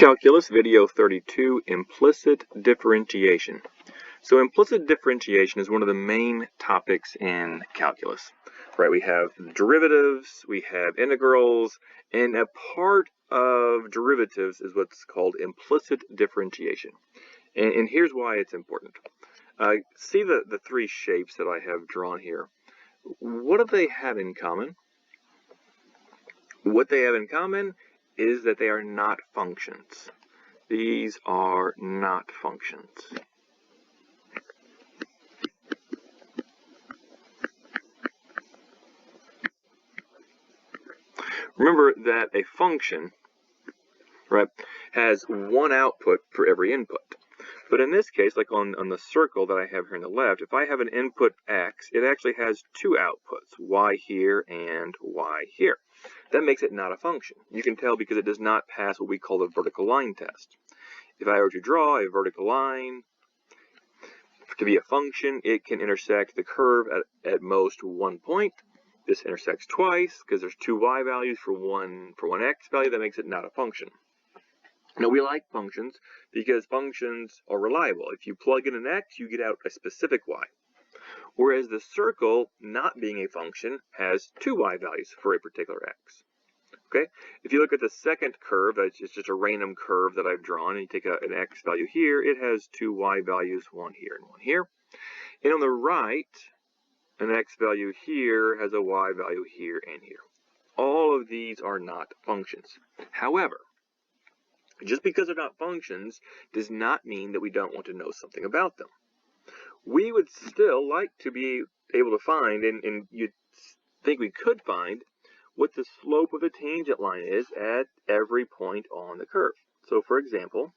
Calculus Video 32, Implicit Differentiation. So implicit differentiation is one of the main topics in calculus. Right, we have derivatives, we have integrals, and a part of derivatives is what's called implicit differentiation. And here's why it's important. See the three shapes that I have drawn here. What do they have in common? What they have in common is that they are not functions. These are not functions. Remember that a function, right, has one output for every input. But in this case, like on the circle that I have here on the left, if I have an input x, it actually has two outputs, y here and y here. That makes it not a function. You can tell because it does not pass what we call the vertical line test. If I were to draw a vertical line to be a function, it can intersect the curve at most one point. This intersects twice because there's two y values for one x value. That makes it not a function. Now, we like functions because functions are reliable. If you plug in an x, you get out a specific y. Whereas the circle, not being a function, has two y values for a particular x. Okay? If you look at the second curve, it's just a random curve that I've drawn, and you take an x value here, it has two y values, one here and one here. And on the right, an x value here has a y value here and here. All of these are not functions. However, just because they're not functions does not mean that we don't want to know something about them. We would still like to be able to find, and you'd think we could find, what the slope of the tangent line is at every point on the curve. So for example,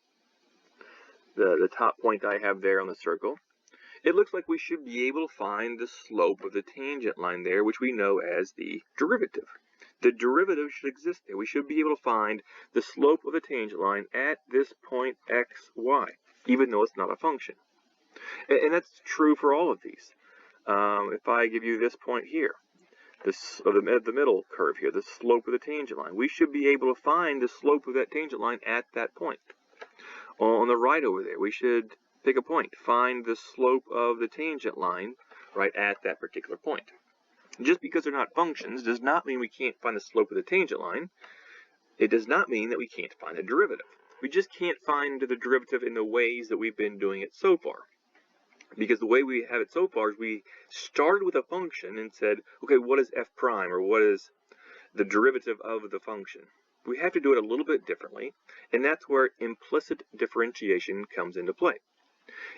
the top point I have there on the circle, it looks like we should be able to find the slope of the tangent line there, which we know as the derivative. The derivative should exist there. We should be able to find the slope of the tangent line at this point x, y, even though it's not a function. And that's true for all of these. If I give you this point here, the middle curve here, the slope of the tangent line, we should be able to find the slope of that tangent line at that point. On the right over there, we should pick a point, find the slope of the tangent line right at that particular point. Just because they're not functions does not mean we can't find the slope of the tangent line. It does not mean that we can't find a derivative. We just can't find the derivative in the ways that we've been doing it so far. Because the way we have it so far is we started with a function and said, okay, what is f prime, or what is the derivative of the function? We have to do it a little bit differently, and that's where implicit differentiation comes into play.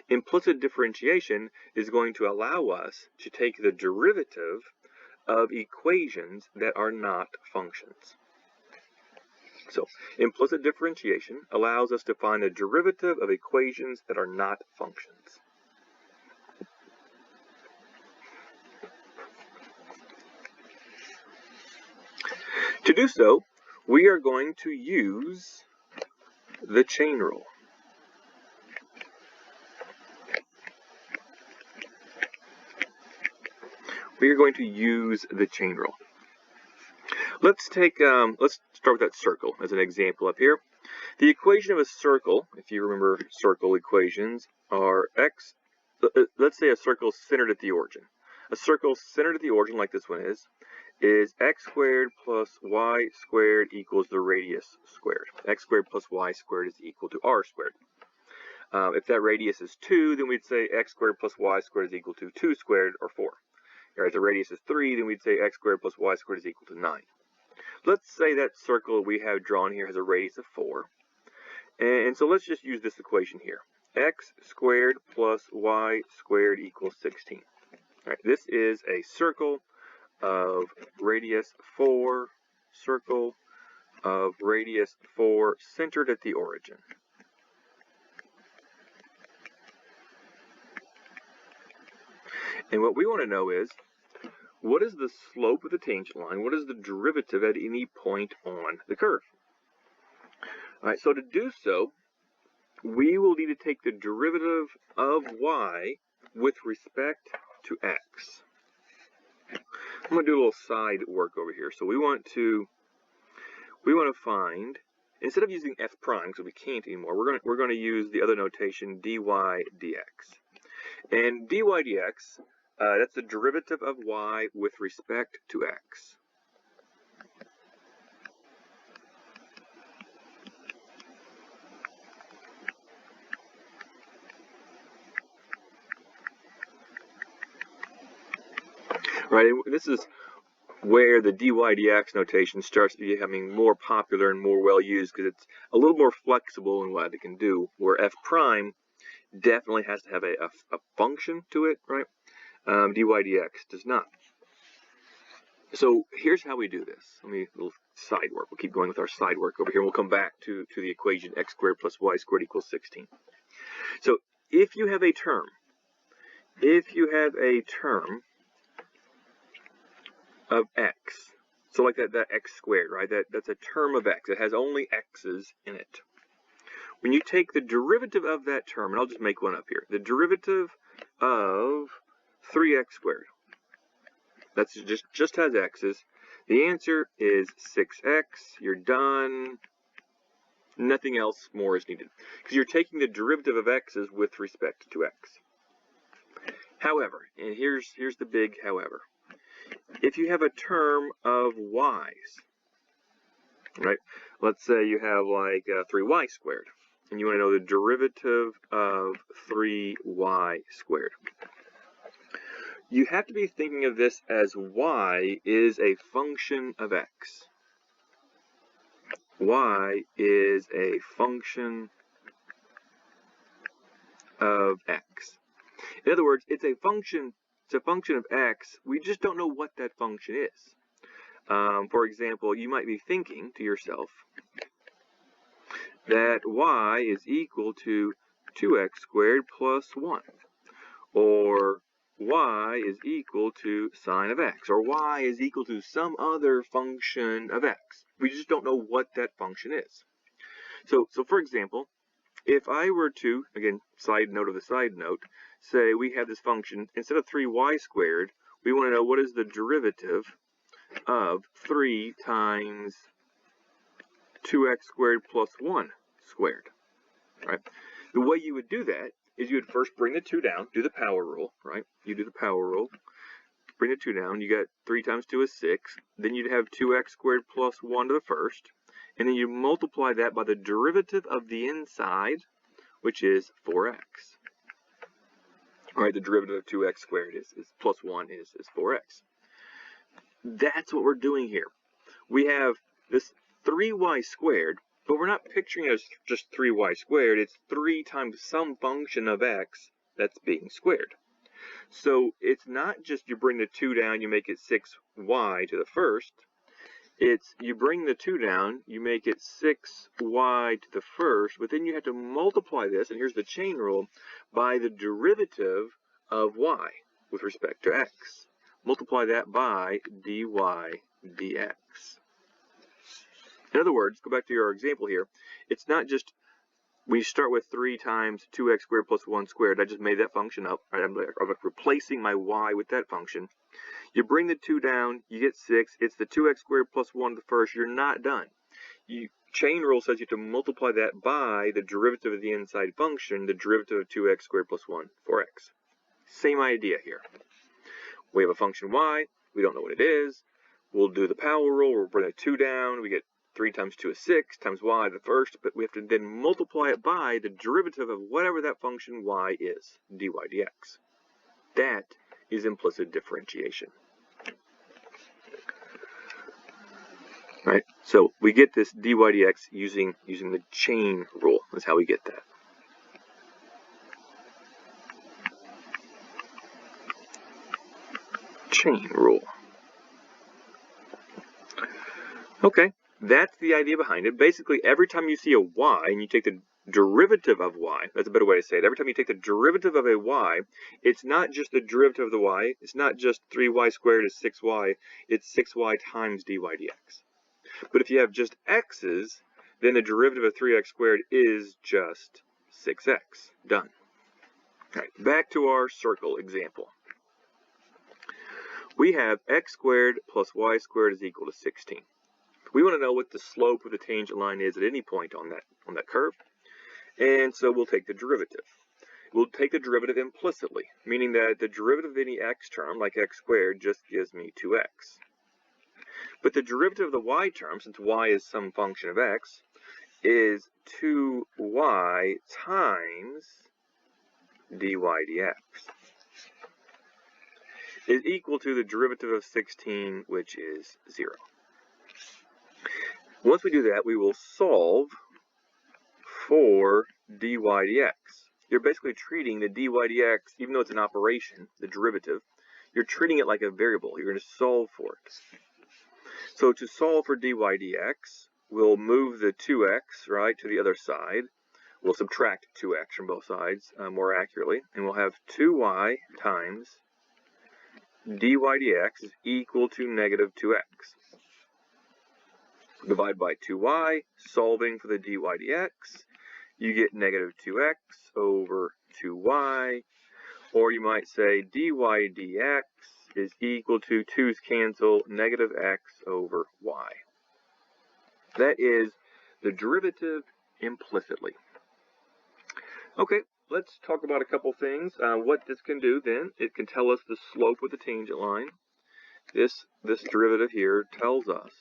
Implicit differentiation is going to allow us to take the derivative of equations that are not functions. So, implicit differentiation allows us to find a derivative of equations that are not functions. To do so, we are going to use the chain rule. We are going to use the chain rule. Let's start with that circle as an example up here. The equation of a circle, if you remember circle equations, are x, let's say a circle centered at the origin. A circle centered at the origin, like this one is x squared plus y squared equals the radius squared. X squared plus y squared is equal to r squared. If that radius is 2, then we'd say x squared plus y squared is equal to 2 squared, or 4. Or if the radius is 3, then we'd say x squared plus y squared is equal to 9. Let's say that circle we have drawn here has a radius of 4. And so let's just use this equation here. X squared plus y squared equals 16. All right, this is a circle of radius 4, circle of radius 4 centered at the origin. And what we want to know is, what is the slope of the tangent line? What is the derivative at any point on the curve? All right, so to do so, we will need to take the derivative of y with respect to x. I'm going to do a little side work over here. So we want to find instead of using f prime, because we can't anymore, we're going to use the other notation dy dx. And dy dx, that's the derivative of y with respect to x. Right, and this is where the dy dx notation starts becoming more popular and more well used, because it's a little more flexible in what it can do, where f prime definitely has to have a function to it, right? Dy dx does not. So here's how we do this. Let me, a little side work. We'll keep going with our side work over here. We'll come back to the equation x squared plus y squared equals 16. So if you have a term of x, so like that x squared, right? That's a term of x. It has only x's in it. When you take the derivative of that term, and I'll just make one up here, the derivative of 3x squared, that's just has x's. The answer is 6x. You're done. Nothing else more is needed, because you're taking the derivative of x's with respect to x. However, and here's the big however, if you have a term of y's, right? Let's say you have like 3y squared, and you want to know the derivative of 3y squared. You have to be thinking of this as y is a function of x. Y is a function of x. In other words, it's a function of x. We just don't know what that function is. For example, you might be thinking to yourself that y is equal to 2x squared plus 1, or y is equal to sine of x, or y is equal to some other function of x. We just don't know what that function is. So for example, if I were to, again, side note of the side note, say we have this function, instead of 3y squared, we want to know what is the derivative of 3 times 2x squared plus 1 squared. Right? The way you would do that is you would first bring the 2 down, do the power rule, right? You do the power rule, bring the 2 down, you got 3 times 2 is 6, then you'd have 2x squared plus 1 to the first, and then you multiply that by the derivative of the inside, which is 4x. All right, the derivative of 2x squared is plus 1 is 4x. That's what we're doing here. We have this 3y squared, but we're not picturing it as just 3y squared. It's 3 times some function of x that's being squared. So it's not just you bring the 2 down, you make it 6y to the first. It's you bring the 2 down, you make it 6y to the first, but then you have to multiply this, and here's the chain rule, by the derivative of y with respect to x. Multiply that by dy dx. In other words, go back to your example here, it's not just when you start with 3 times 2x squared plus 1 squared, I just made that function up. Right? I'm replacing my y with that function. You bring the 2 down, you get 6. It's the 2x squared plus 1 to the first. You're not done. Chain rule says you have to multiply that by the derivative of the inside function, the derivative of 2x squared plus 1, 4x. Same idea here. We have a function y. We don't know what it is. We'll do the power rule. We'll bring the 2 down. We get 3 times 2 is 6 times y to the first, but we have to then multiply it by the derivative of whatever that function y is, dy dx. That is implicit differentiation. Right? So we get this dy dx using the chain rule. That's how we get that. Chain rule. Okay. That's the idea behind it. Basically, every time you see a y and you take the derivative of y, that's a better way to say it. Every time you take the derivative of a y, it's not just the derivative of the y. It's not just 3y squared is 6y. It's 6y times dy dx. But if you have just x's, then the derivative of 3x squared is just 6x. Done. All right, back to our circle example. We have x squared plus y squared is equal to 16. We want to know what the slope of the tangent line is at any point on that curve. And so we'll take the derivative. We'll take the derivative implicitly, meaning that the derivative of any x term, like x squared, just gives me 2x. But the derivative of the y term, since y is some function of x, is 2y times dy dx is equal to the derivative of 16, which is 0. Once we do that, we will solve for dy dx. You're basically treating the dy dx, even though it's an operation, the derivative, you're treating it like a variable. You're going to solve for it. So to solve for dy dx, we'll move the 2x, right, to the other side. We'll subtract 2x from both sides more accurately, and we'll have 2y times dy dx is equal to negative 2x. Divide by 2y, solving for the dy dx, you get negative 2x over 2y, or you might say dy dx is equal to 2's cancel, negative x over y. That is the derivative implicitly. Okay, let's talk about a couple things. What this can do then, it can tell us the slope of the tangent line. This derivative here tells us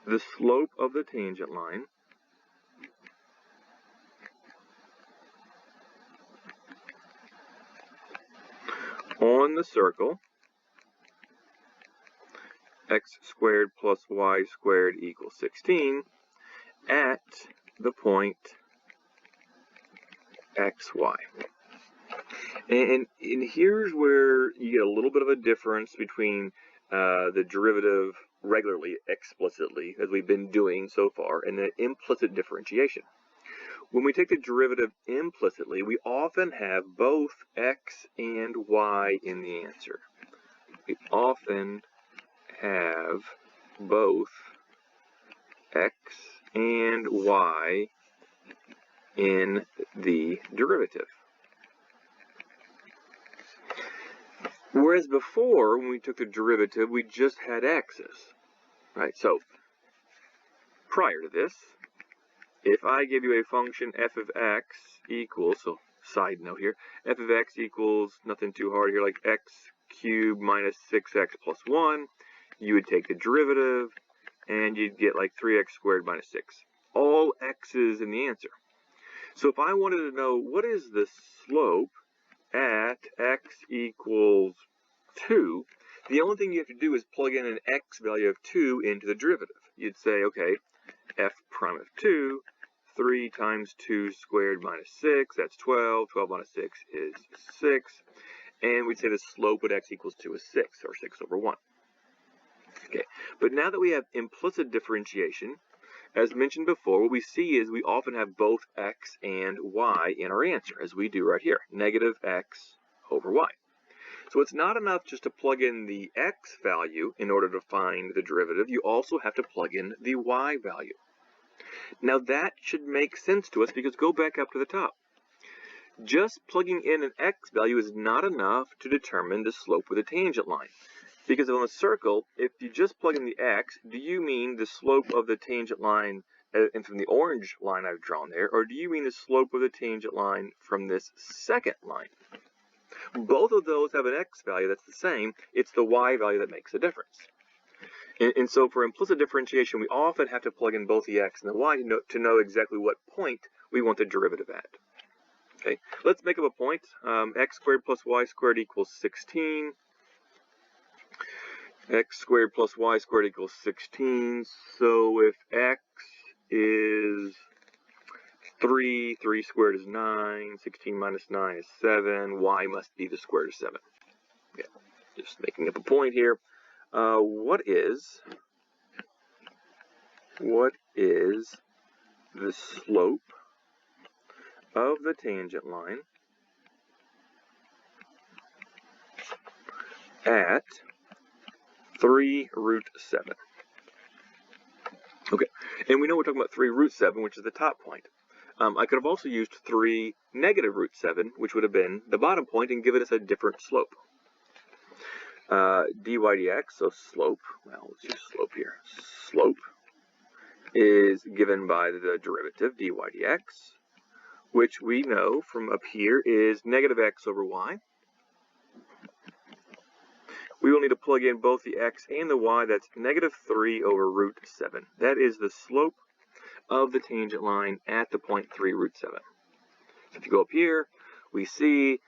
the slope of the tangent line on the circle x squared plus y squared equals 16 at the point xy. And here's where you get a little bit of a difference between the derivative regularly, explicitly, as we've been doing so far, and the implicit differentiation. When we take the derivative implicitly, we often have both x and y in the answer. We often have both x and y in the derivative. Whereas before, when we took the derivative, we just had x's, right? So, prior to this, if I give you a function f of x equals, so side note here, f of x equals nothing too hard here, like x cubed minus 6x plus 1, you would take the derivative, and you'd get like 3x squared minus 6. All x's in the answer. So if I wanted to know what is the slope at x equals 2, the only thing you have to do is plug in an x value of 2 into the derivative. You'd say, okay, f prime of 2, 3 times 2 squared minus 6, that's 12. 12 minus 6 is 6. And we'd say the slope at x equals 2 is 6, or 6 over 1. Okay, but now that we have implicit differentiation, as mentioned before, what we see is we often have both x and y in our answer, as we do right here, negative x over y. So it's not enough just to plug in the x value in order to find the derivative. You also have to plug in the y value. Now that should make sense to us because go back up to the top. Just plugging in an x value is not enough to determine the slope of the tangent line. Because on a circle, if you just plug in the x, do you mean the slope of the tangent line and from the orange line I've drawn there, or do you mean the slope of the tangent line from this second line? Both of those have an x value that's the same. It's the y value that makes a difference. And so for implicit differentiation, we often have to plug in both the x and the y to know exactly what point we want the derivative at. Okay, let's make up a point. X squared plus y squared equals 16. X squared plus y squared equals 16. So if x is 3, 3 squared is 9, 16 minus 9 is 7, y must be the square root of 7. Okay, just making up a point here. What is the slope of the tangent line at 3 root 7? Okay, and we know we're talking about 3 root 7, which is the top point. I could have also used 3 negative root 7, which would have been the bottom point and given us a different slope. dy dx, so slope, well, let's use slope here. Slope is given by the derivative dy dx, which we know from up here is negative x over y. We will need to plug in both the x and the y. That's negative 3 over root 7. That is the slope of the tangent line at the point 3 root 7. So if you go up here, we see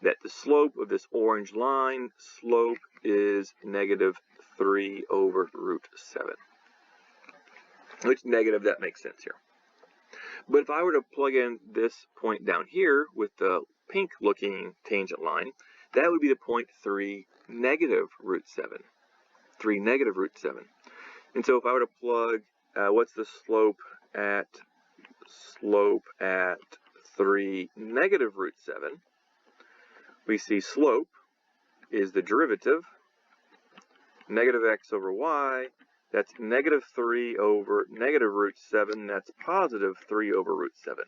that the slope of this orange line, slope is negative 3 over root 7. Which negative, that makes sense here. But if I were to plug in this point down here with the pink looking tangent line, that would be the point 3 negative root 7. 3 negative root 7. And so if I were to plug, what's the slope at 3 negative root 7, we see slope is the derivative, negative x over y, that's negative 3 over negative root 7, that's positive 3 over root 7.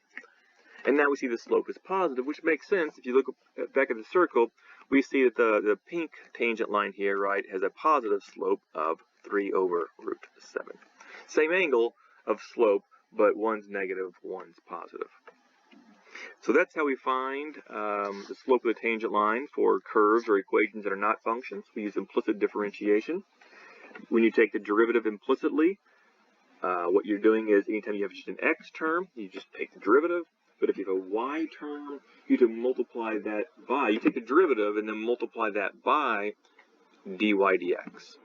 And now we see the slope is positive, which makes sense. If you look back at the circle, we see that the pink tangent line here, right, has a positive slope of 3 over root 7. Same angle of slope, but one's negative, one's positive. So that's how we find the slope of the tangent line for curves or equations that are not functions. We use implicit differentiation. When you take the derivative implicitly, what you're doing is anytime you have just an x term, you just take the derivative. But if you have a y term, you have to multiply that by, you take the derivative and then multiply that by dy dx.